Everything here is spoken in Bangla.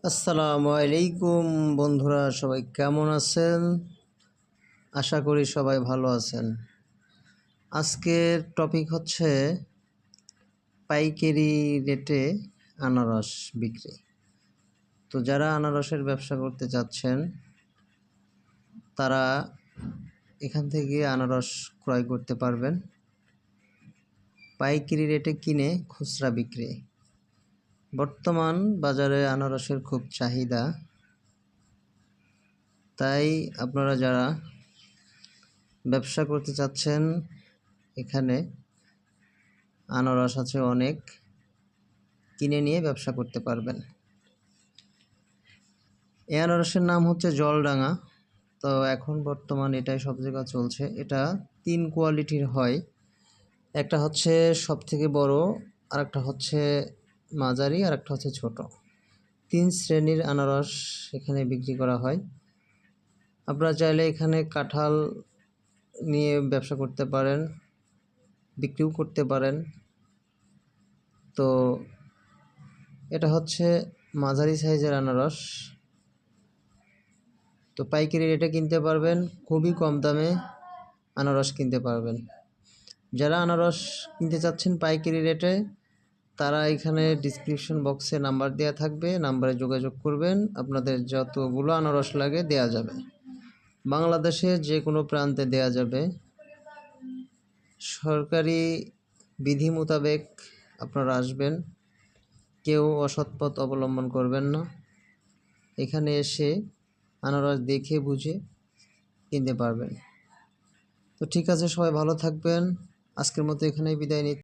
আসসালামু আলাইকুম বন্ধুরা, সবাই কেমন আছেন? আশা করি সবাই ভালো আছেন। আজকের টপিক হচ্ছে পাইকারি রেটে আনারস বিক্রি। তো যারা আনারসের ব্যবসা করতে চাচ্ছেন তারা এখান থেকে আনারস ক্রয় করতে পারবেন পাইকারি রেটে কিনে খুচরা বিক্রি। বর্তমান বাজারে আনারসের খুব চাহিদা, তাই আপনারা যারা ব্যবসা করতে চাচ্ছেন এখানে আনারস আছে অনেক, কিনে নিয়ে ব্যবসা করতে পারবেন। এই আনারসের নাম হচ্ছে জলডাঙা। তো এখন বর্তমান এটাই সব জায়গায় চলছে। এটা 3 কোয়ালিটির হয়, একটা হচ্ছে সব থেকে বড়, আর একটা হচ্ছে মাঝারি, আর একটা হচ্ছে ছোট। 3 শ্রেণীর আনারস এখানে বিক্রি করা হয়। আপনারা চাইলে এখানে কাঁঠাল নিয়ে ব্যবসা করতে পারেন, বিক্রিও করতে পারেন। তো এটা হচ্ছে মাঝারি সাইজের আনারস। তো পাইকারি রেটে কিনতে পারবেন, খুবই কম দামে আনারস কিনতে পারবেন। যারা আনারস কিনতে চাচ্ছেন পাইকারি রেটে, তারা এখানে ডিসক্রিপশন বক্সে নাম্বার দেওয়া থাকবে, নাম্বারে যোগাযোগ করবেন, আপনাদের যতগুলো আনারস লাগে দেয়া যাবে। বাংলাদেশে যে কোনো প্রান্তে দেয়া যাবে। সরকারি বিধি মোতাবেক আপনারা আসবেন, কেউ অসৎ পথ অবলম্বন করবেন না। এখানে এসে আনারস দেখে বুঝে কিনতে পারবেন। তো ঠিক আছে, সবাই ভালো থাকবেন। আজকের মতো এখানেই বিদায় নিচ্ছি।